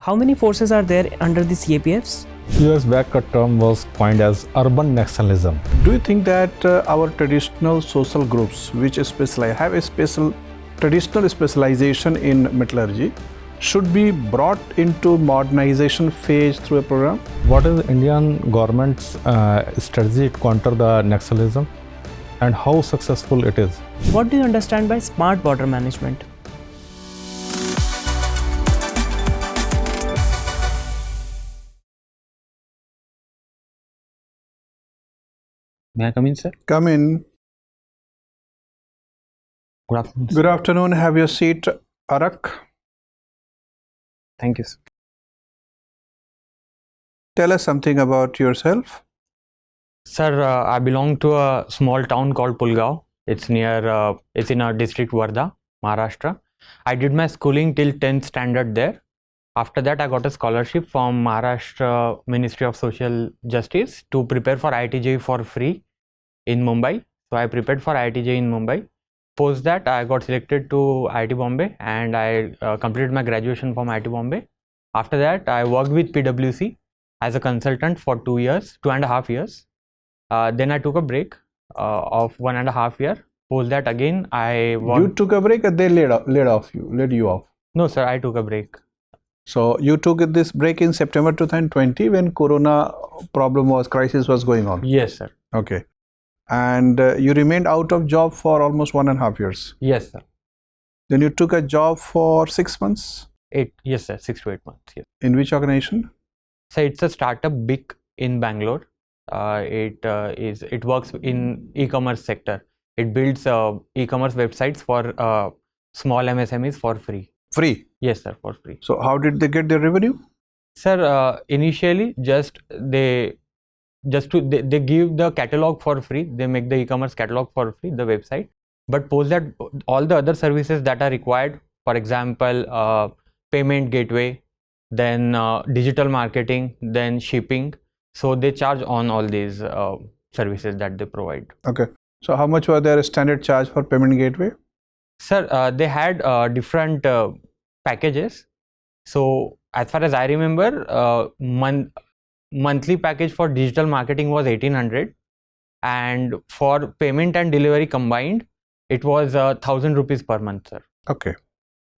How many forces are there under the CAPFs? Years back, a term was coined as urban Naxalism. Do you think that our traditional social groups, which have a traditional specialization in metallurgy, should be brought into modernization phase through a program? What is the Indian government's strategy to counter the Naxalism, and how successful it is? What do you understand by smart border management? May I come in, sir? Come in. Good afternoon, sir. Good afternoon. Have your seat, Arak. Thank you, sir. Tell us something about yourself. Sir, I belong to a small town called Pulgaon. It's near, it's in a district Wardha, Maharashtra. I did my schooling till 10th standard there. After that, I got a scholarship from Maharashtra Ministry of Social Justice to prepare for IIT for free in Mumbai. So I prepared for IIT in Mumbai. Post that, I got selected to IIT Bombay and I completed my graduation from IIT Bombay. After that, I worked with PwC as a consultant for 2.5 years. Then I took a break of 1.5 years. Post that again, I worked. You took a break and they laid you off? No, sir, I took a break. So you took this break in September 2020 when Corona crisis was going on? Yes, sir. Okay. And you remained out of job for almost 1.5 years? Yes, sir. Then you took a job for 6 months? Yes, sir. 6 to 8 months. Yes. In which organization? So it's a startup big in Bangalore. It works in e-commerce sector. It builds e-commerce websites for small MSMEs for free. Free? Yes, sir, for free. So how did they get their revenue? Sir, initially they give the catalog for free. They make the e-commerce catalog for free, the website. But post that, all the other services that are required, for example, payment gateway, then digital marketing, then shipping. So they charge on all these services that they provide. Okay. So how much was their standard charge for payment gateway? Sir, they had different packages. So as far as I remember, monthly package for digital marketing was 1,800, and for payment and delivery combined, it was 1,000 rupees per month, sir. Okay.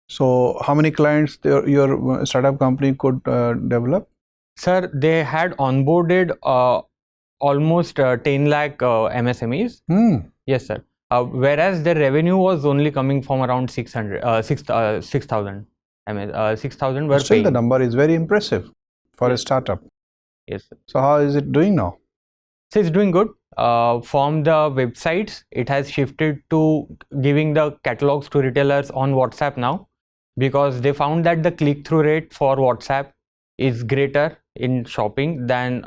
So how many clients your startup company could develop? Sir, they had onboarded almost 10 lakh MSMEs. Yes, sir. Whereas their revenue was only coming from around 6,000 6,000 were Still, paying. the number is very impressive for a startup. Yes, sir. So how is it doing now? So it's doing good. From the websites, it has shifted to giving the catalogs to retailers on WhatsApp now, because they found that the click-through rate for WhatsApp is greater in shopping than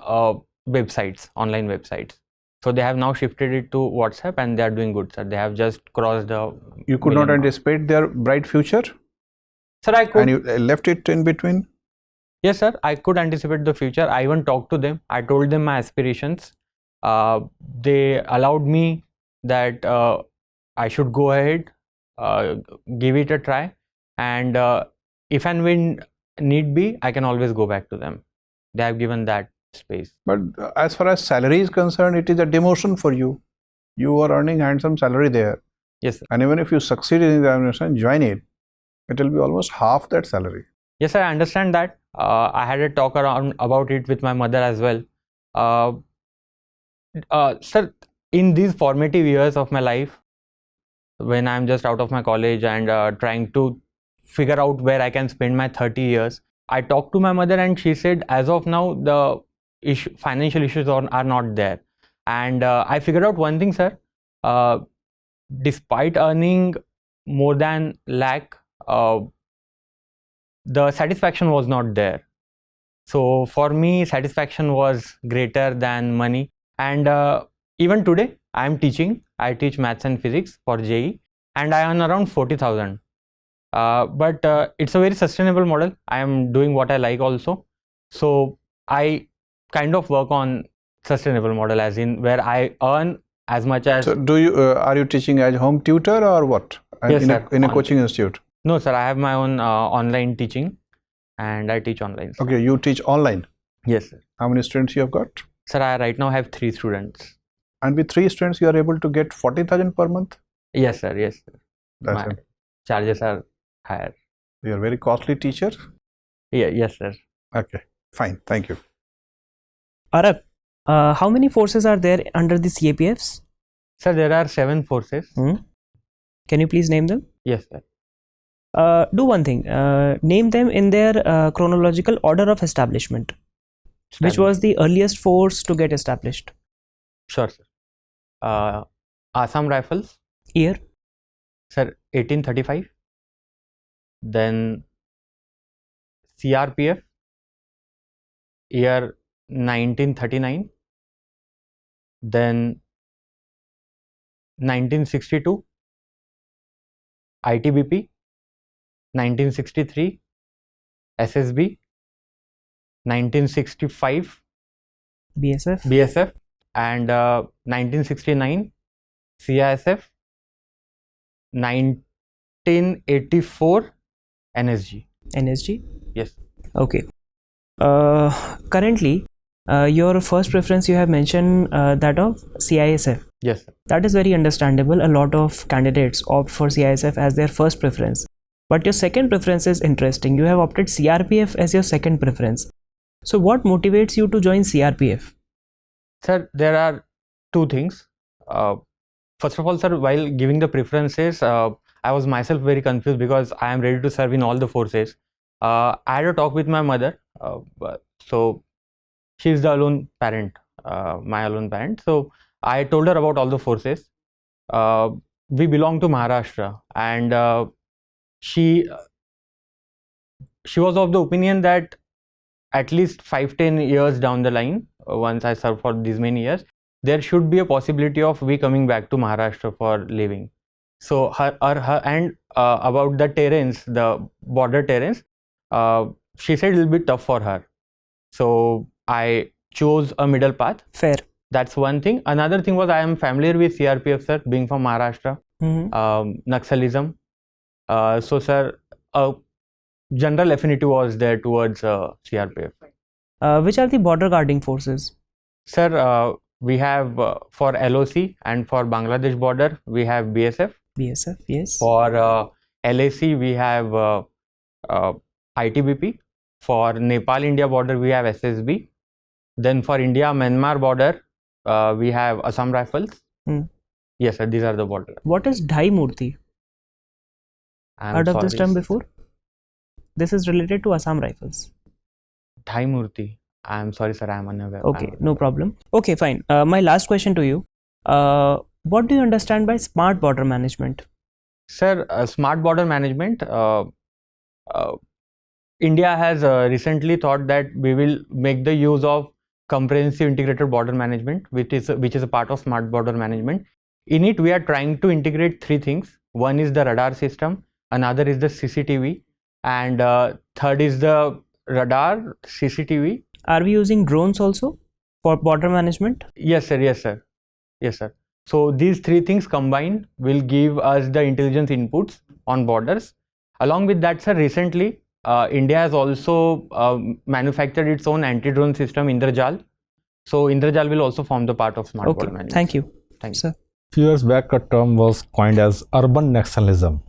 websites, online websites. So they have now shifted it to WhatsApp and they are doing good, sir. They have just crossed the... You could not anticipate their bright future? Sir, I could. And you left it in between? Yes, sir. I could anticipate the future. I even talked to them. I told them my aspirations. They allowed me that I should go ahead, give it a try. And if and when need be, I can always go back to them. They have given that space. But as far as salary is concerned, it is a demotion for you. You are earning handsome salary there. Yes, sir. And even if you succeed in the examination, join it, it will be almost half that salary. Yes, sir, I understand that. I had a talk around about it with my mother as well. Sir, in these formative years of my life, when I'm just out of my college and trying to figure out where I can spend my 30 years, I talked to my mother and she said, as of now, the financial issues are not there. And I figured out one thing, sir. Despite earning more than lakh, the satisfaction was not there. So for me, satisfaction was greater than money. And even today, I am teaching. I teach maths and physics for JEE, and I earn around 40,000. But it's a very sustainable model. I am doing what I like also. So I kind of work on sustainable model, as in where I earn as much as... So do you are you teaching as home tutor or what? Yes, in a coaching institute? No, sir, I have my own online teaching. and I teach online. Sir. Okay, you teach online. Yes, sir. How many students you have got? Sir, I right now have 3 students. And with 3 students, you are able to get 40,000 per month? Yes, sir. Yes, sir. That's My it. charges are higher. You are a very costly teacher? Yeah, yes, sir. Okay, fine. Thank you. Arak, how many forces are there under the CAPFs? Sir, there are 7 forces. Can you please name them? Yes, sir. Do one thing. Name them in their chronological order of establishment. Which was the earliest force to get established? Sure, sir. Assam Rifles. Year? Sir, 1835. Then CRPF, year 1939. Then 1962. ITBP, 1963. SSB, 1965. BSF, and 1969. CISF, 1984. NSG. Yes. Okay. Currently, your first preference you have mentioned that of CISF. Yes, sir. That is very understandable. A lot of candidates opt for CISF as their first preference. But your second preference is interesting. You have opted CRPF as your second preference. So what motivates you to join CRPF? Sir, there are 2 things. First of all, sir, while giving the preferences, I was myself very confused because I am ready to serve in all the forces. I had a talk with my mother. So she is the alone parent, my alone parent. So I told her about all the forces. We belong to Maharashtra, and she was of the opinion that at least 5-10 years down the line, once I serve for these many years, there should be a possibility of we coming back to Maharashtra for living. So her and about the terrains, the border terrains, she said it will be tough for her. So I chose a middle path. Fair. That's one thing. Another thing was I am familiar with CRPF, sir, being from Maharashtra. Naxalism. So, sir, general affinity was there towards CRPF. Which are the border guarding forces? Sir, we have for LOC and for Bangladesh border, we have BSF. BSF, yes. For LAC, we have ITBP. For Nepal-India border, we have SSB. Then for India-Myanmar border, we have Assam Rifles. Yes, sir, these are the borders. What is Dhai Murti? Heard of this term before? This is related to Assam Rifles. Dhai Murti. I am sorry, sir, I am unaware. Okay, no problem. Okay, fine. My last question to you. What do you understand by smart border management? Sir, smart border management, India has recently thought that we will make the use of comprehensive integrated border management, which is a part of smart border management. In it, we are trying to integrate 3 things. One is the radar system, another is the CCTV, and third is the radar, CCTV. Are we using drones also for border management? Yes, sir. Yes, sir. Yes, sir. So these 3 things combined will give us the intelligence inputs on borders. Along with that, sir, recently India has also manufactured its own anti-drone system, Indrajal. So Indrajal will also form the part of smart border management. Thank you. Thank you. Sir. Few years back, a term was coined as urban Naxalism.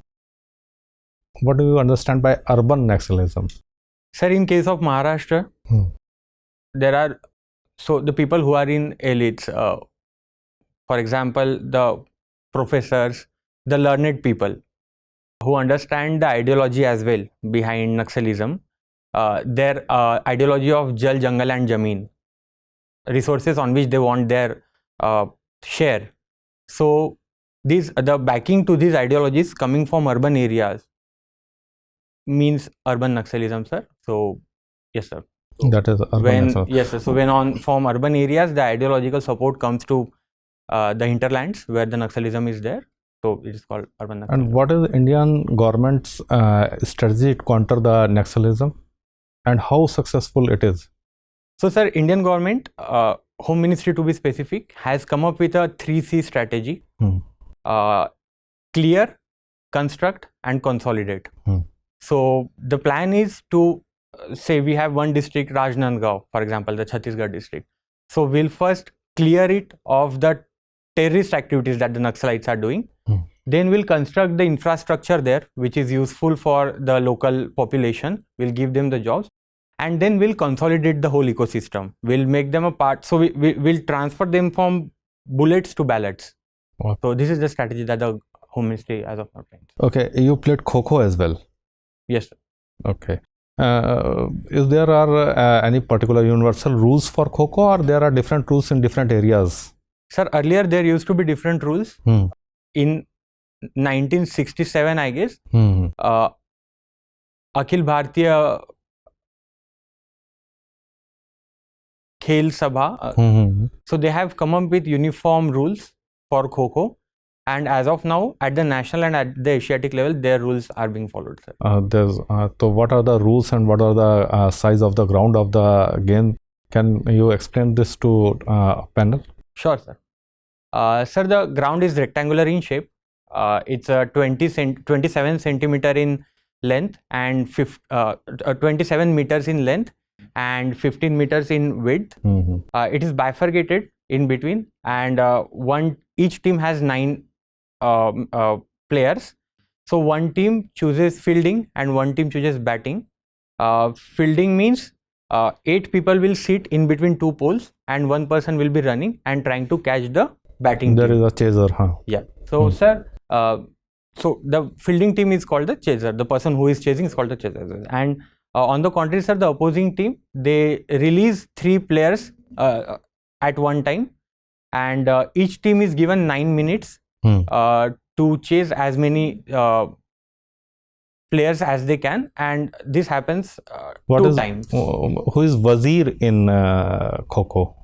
What do you understand by urban Naxalism? Sir, in case of Maharashtra, there are the people who are in elites, for example, the professors, the learned people who understand the ideology as well behind Naxalism, their ideology of Jal, Jungle and Jameen, resources on which they want their share. So the backing to these ideologies coming from urban areas means urban Naxalism, sir. So yes, sir. That is urban Naxalism. Yes, sir. So when from urban areas, the ideological support comes to the hinterlands where the Naxalism is there. So it is called urban Naxalism. And what is Indian government's strategy to counter the Naxalism, and how successful it is? So, sir, Indian government, Home Ministry to be specific, has come up with a 3C strategy: clear, construct, and consolidate. So the plan is to say we have one district, Rajnandgaon, for example, the Chhattisgarh district. So we'll first clear it of the terrorist activities that the Naxalites are doing. Then we'll construct the infrastructure there, which is useful for the local population. We'll give them the jobs. And then we'll consolidate the whole ecosystem. We'll make them a part. So we'll transfer them from bullets to ballots. Wow. So this is the strategy that the Home Ministry as of now plans. Okay, you played Koko as well. Yes, sir. Okay. Is there are any particular universal rules for Koko, or there are different rules in different areas? Sir, earlier there used to be different rules. In 1967, I guess, Akhil Bharatiya Khel Sabha. So they have come up with uniform rules for Koko, and as of now, at the national and at the Asiatic level, their rules are being followed, sir. So what are the rules and what are the size of the ground of the game? Can you explain this to panel? Sure, sir. Sir, the ground is rectangular in shape. It's 27 centimeter in length and 27 meters in length and 15 meters in width. It is bifurcated in between, and each team has 9 players. So one team chooses fielding and one team chooses batting. Fielding means 8 people will sit in between 2 poles and 1 person will be running and trying to catch the batting There team. is a chaser, huh? Yeah. So sir, so the fielding team is called the chaser. The person who is chasing is called the chaser. And on the contrary, sir, the opposing team, they release 3 players at one time, and each team is given 9 minutes to chase as many players as they can, and this happens 2 times. Who is Wazir in Koko?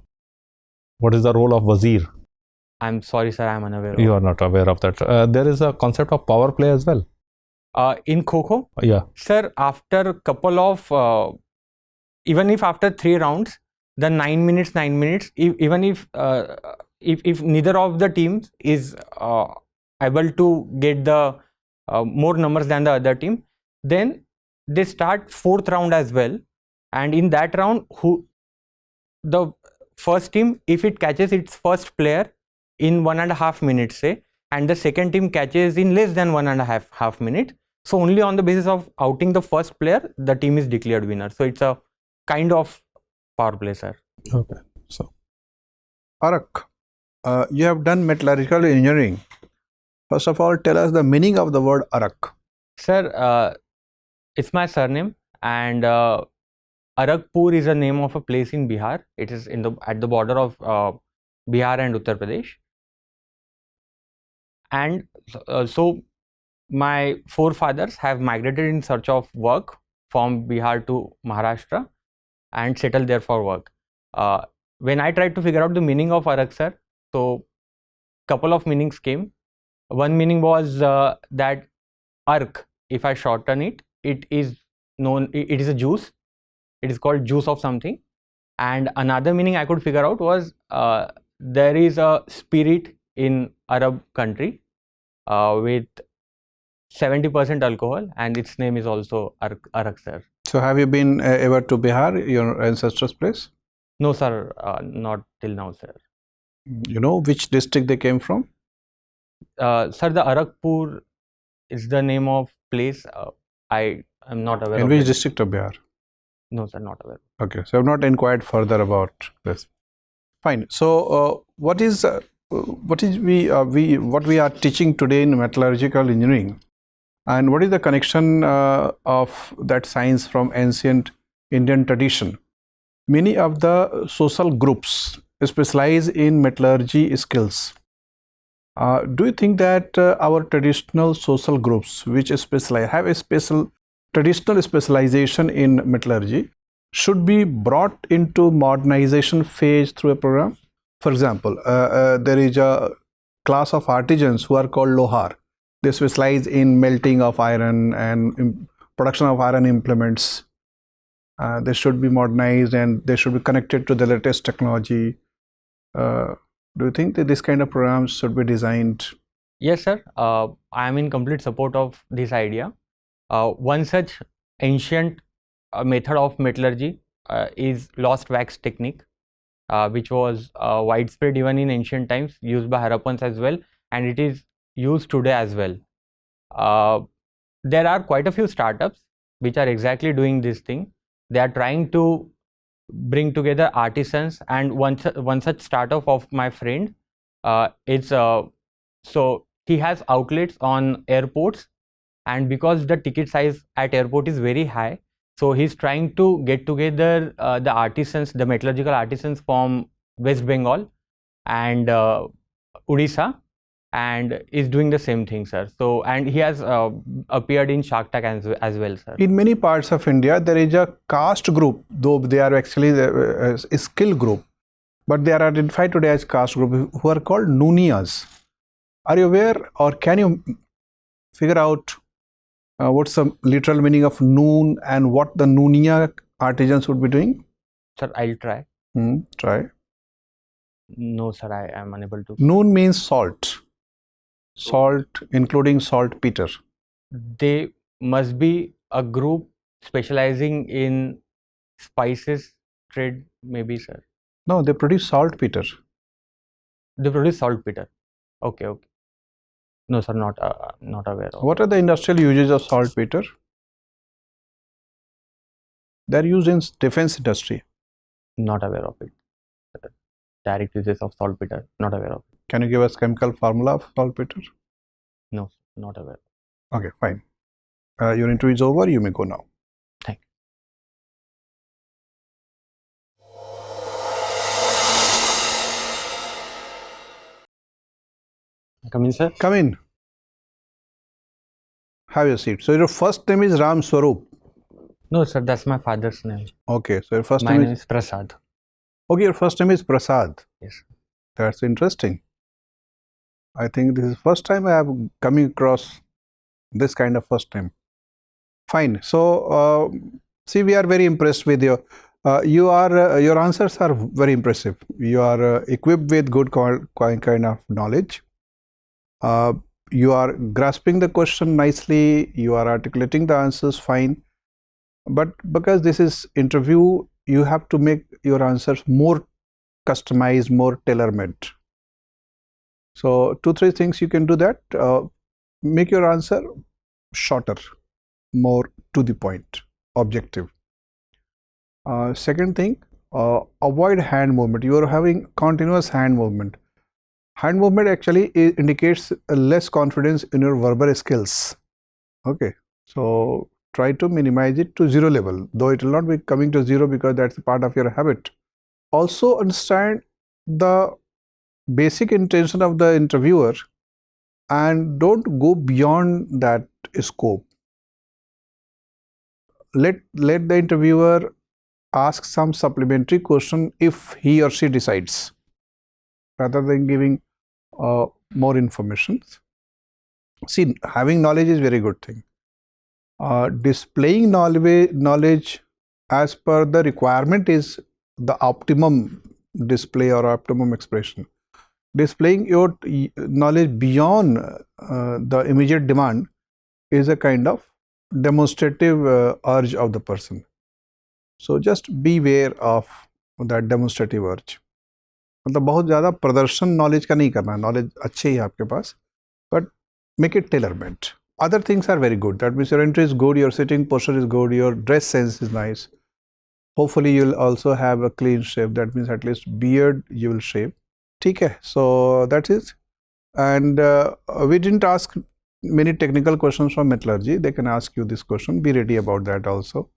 What is the role of Wazir? I'm sorry, sir, I'm unaware. You are not aware of that. There is a concept of power play as well. In Koko? Yeah. Sir, after a couple of, even if after 3 rounds, the 9 minutes, even if neither of the teams is able to get the more numbers than the other team, then they start 4th round as well. And in that round, the first team, if it catches its first player in 1.5 minutes, say, and the second team catches in less than 1.5 minutes, so only on the basis of outing the first player, the team is declared winner. So it's a kind of power play, sir. Okay. So, Arak, you have done metallurgical engineering. First of all, tell us the meaning of the word Arak. Sir, it's my surname, and Arakpur is a name of a place in Bihar. It is at the border of Bihar and Uttar Pradesh. And so my forefathers have migrated in search of work from Bihar to Maharashtra and settled there for work. When I tried to figure out the meaning of Arak, sir, so couple of meanings came. One meaning was that Arak, if I shorten it, it is a juice. It is called juice of something. And another meaning I could figure out was there is a spirit in Arab country with 70% alcohol, and its name is also Arak, sir. So have you been ever to Bihar, your ancestors' place? No, sir, not till now, sir. You know which district they came from? Sir, the Arakpur is the name of place. I am not aware. In which district of Bihar? No, sir, not aware. Okay, so I have not inquired further about this. Fine. So, what we are teaching today in metallurgical engineering, and what is the connection of that science from ancient Indian tradition? Many of the social groups specialize in metallurgy skills. Do you think that our traditional social groups, which have a traditional specialization in metallurgy, should be brought into modernization phase through a program? For example, there is a class of artisans who are called lohar. They specialize in melting of iron and production of iron implements. They should be modernized and they should be connected to the latest technology. Do you think that this kind of programs should be designed? Yes, sir. I am in complete support of this idea. One such ancient method of metallurgy is lost wax technique, which was widespread even in ancient times, used by Harappans as well, and it is used today as well. There are quite a few startups which are exactly doing this thing. They are trying to bring together artisans, and one such startup of my friend, so he has outlets on airports, and because the ticket size at airport is very high, so he's trying to get together the artisans, the metallurgical artisans from West Bengal and Odisha, and is doing the same thing, sir. So, and he has appeared in Shark Tank as well, sir. In many parts of India, there is a caste group, though they are actually a skill group, but they are identified today as caste group, who are called Noonias. Are you aware, or can you figure out what's the literal meaning of noon and what the Noonia artisans would be doing? Sir, I'll try. Try. No, sir, I am unable to. Noon means salt. Salt, including saltpeter. They must be a group specializing in spices trade, maybe, sir. No, they produce saltpeter. They produce saltpeter. Okay, okay. No, sir, not aware of. What are the industrial uses of saltpeter? They are used in defense industry. Not aware of it. Direct uses of saltpeter. Not aware of it. Can you give us chemical formula of saltpeter? No, not aware. Okay, fine. Your interview is over. You may go now. Thank you. Come in, sir. Come in. Have your seat. So your first name is Ramswarup. No, sir, that's my father's name. Okay, so your first My name name is Prasad. Okay, your first name is Prasad. Yes. That's interesting. I think this is the first time I am coming across this kind of first name. Fine. So, see, we are very impressed with your answers are very impressive. You are equipped with good kind of knowledge. You are grasping the question nicely. You are articulating the answers fine. But because this is interview, you have to make your answers more customized, more tailor-made. So 2-3 things you can do that. Make your answer shorter, more to the point, objective. Second thing, avoid hand movement. You are having continuous hand movement. Hand movement actually indicates less confidence in your verbal skills. Okay, so try to minimize it to 0 level, though it will not be coming to 0 because that's a part of your habit. Also understand the basic intention of the interviewer and don't go beyond that scope. Let the interviewer ask some supplementary question if he or she decides, rather than giving more information. See, having knowledge is a very good thing. Displaying knowledge as per the requirement is the optimum display or optimum expression. Displaying your knowledge beyond the immediate demand is a kind of demonstrative urge of the person. So just beware of that demonstrative urge. मतलब बहुत ज़्यादा प्रदर्शन knowledge का नहीं करना, knowledge अच्छे ही आपके पास, but make it tailor-made. Other things are very good. That means your entry is good, your sitting posture is good, your dress sense is nice. Hopefully you'll also have a clean shave. That means at least beard you will shave. ठीक है, so that is. And we didn't ask many technical questions from metallurgy. They can ask you this question. Be ready about that also.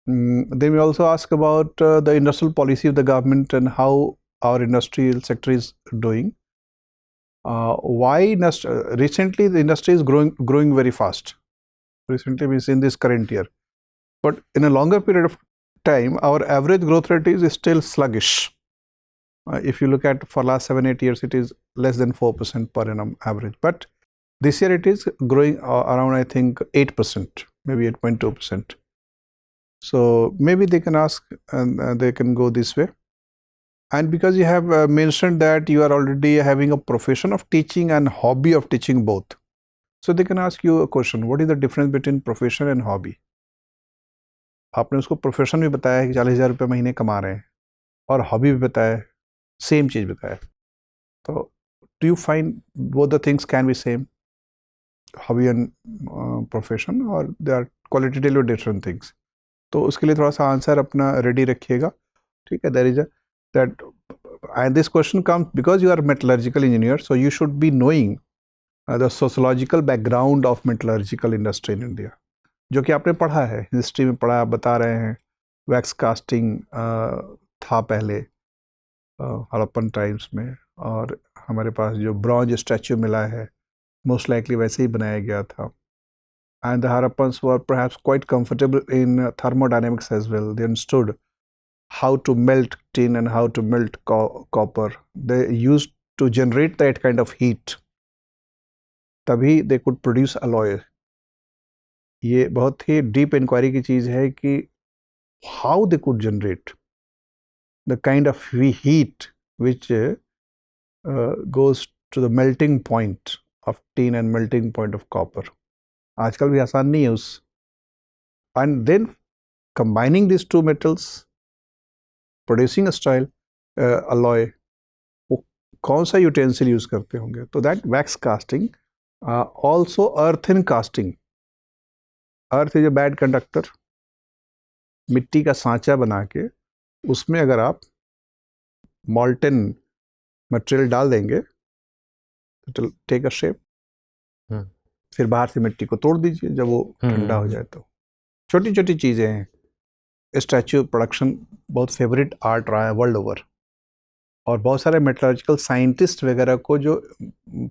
They may also ask about the industrial policy of the government and how our industrial sector is doing. Why recently the industry is growing very fast. Recently means in this current year, but in a longer period of time, our average growth rate is still sluggish. If you look at for last 7-8 years, it is less than 4% per annum average. But this year it is growing around, I think, 8%, maybe 8.2%. So maybe they can ask and they can go this way. And because you have mentioned that you are already having a profession of teaching and hobby of teaching both, so they can ask you a question: what is the difference between profession and hobby? आपने उसको profession भी बताया कि 40,000 रुपये महीने कमा रहे हैं, और हॉबी भी बताया, सेम चीज़ बताया. तो do you find both the things can be same, hobby and profession, और they are qualitatively different things? तो उसके लिए थोड़ा सा आंसर अपना रेडी रखिएगा. ठीक है, there is a that, and this question comes because you are a metallurgical engineer, so you should be knowing the sociological background of metallurgical industry in India, जो कि आपने पढ़ा है, हिस्ट्री में पढ़ा, बता रहे हैं. वैक्स कास्टिंग था पहले हड़प्पन टाइम्स में, और हमारे पास जो ब्रॉन्ज स्टैचू मिला है मोस्ट लाइकली वैसे ही बनाया गया था. And the Harappans were perhaps quite comfortable in thermodynamics as well. They understood how to melt tin and how to melt copper. They used to generate that kind of heat. तभी they could produce alloy. ये बहुत ही deep inquiry की चीज़ है कि how they could generate the kind of heat which goes to the melting point of tin and melting point of copper. आजकल भी आसान नहीं है उस. And then combining these two metals, producing a style alloy, वो कौन सा utensil use करते होंगे? तो that wax casting, also earthen casting. Earth is a bad conductor. मिट्टी का सांचा बना के उसमें अगर आप मॉल्टन मटेरियल डाल देंगे तो टेक अ शेप. फिर बाहर से मिट्टी को तोड़ दीजिए जब वो ठंडा हो जाए. तो छोटी छोटी चीज़ें हैं. स्टैचू प्रोडक्शन बहुत फेवरेट आर्ट रहा है वर्ल्ड ओवर, और बहुत सारे मेटलर्जिकल साइंटिस्ट वगैरह को जो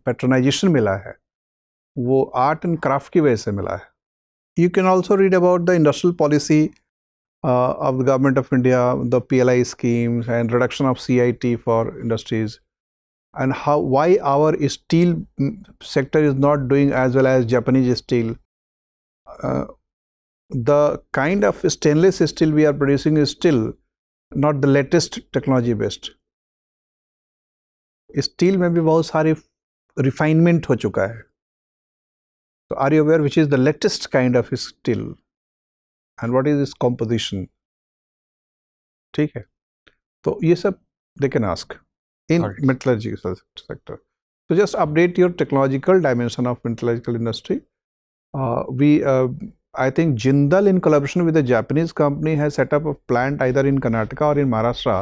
पैट्रोनाइजेशन मिला है वो आर्ट एंड क्राफ्ट की वजह से मिला है. You can also read about the industrial policy of the government of India, the PLI schemes and reduction of CIT for industries, and why our steel sector is not doing as well as Japanese steel. The kind of stainless steel we are producing is still not the latest technology based. Steel में भी बहुत सारे refinement हो चुका है. तो are you aware which is the latest kind of steel and what is its composition? ठीक है, तो ये सब they can ask in metallurgical sector. So just update your technological dimension of metallurgical industry. I think Jindal in collaboration with a Japanese company has set up a plant either in Karnataka or in Maharashtra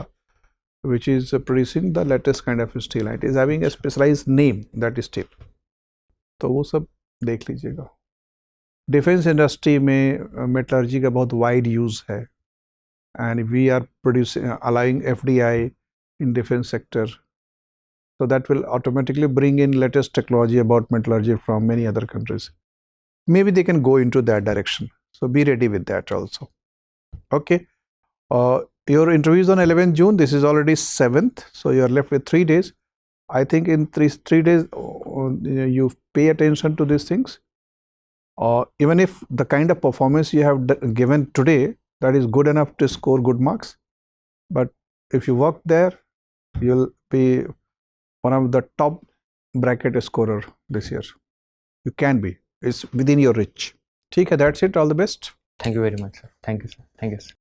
which is producing the latest kind of steel. It is having a specialized name, that is steel. तो वो सब देख लीजिएगा. Defence industry में metallurgy का बहुत wide use है, and we are producing allowing FDI in defence sector, so that will automatically bring in latest technology about metallurgy from many other countries. Maybe they can go into that direction, so be ready with that also. Okay, your interview is on 11th June. This is already 7th, so you are left with 3 days. I think in three days you pay attention to these things. Even if the kind of performance you have given today, that is good enough to score good marks, but if you work there, you'll be one of the top bracket scorer this year. You can be. It's within your reach. ठीक है, that's it. All the best. Thank you very much, sir. Thank you, sir. Thank you, sir.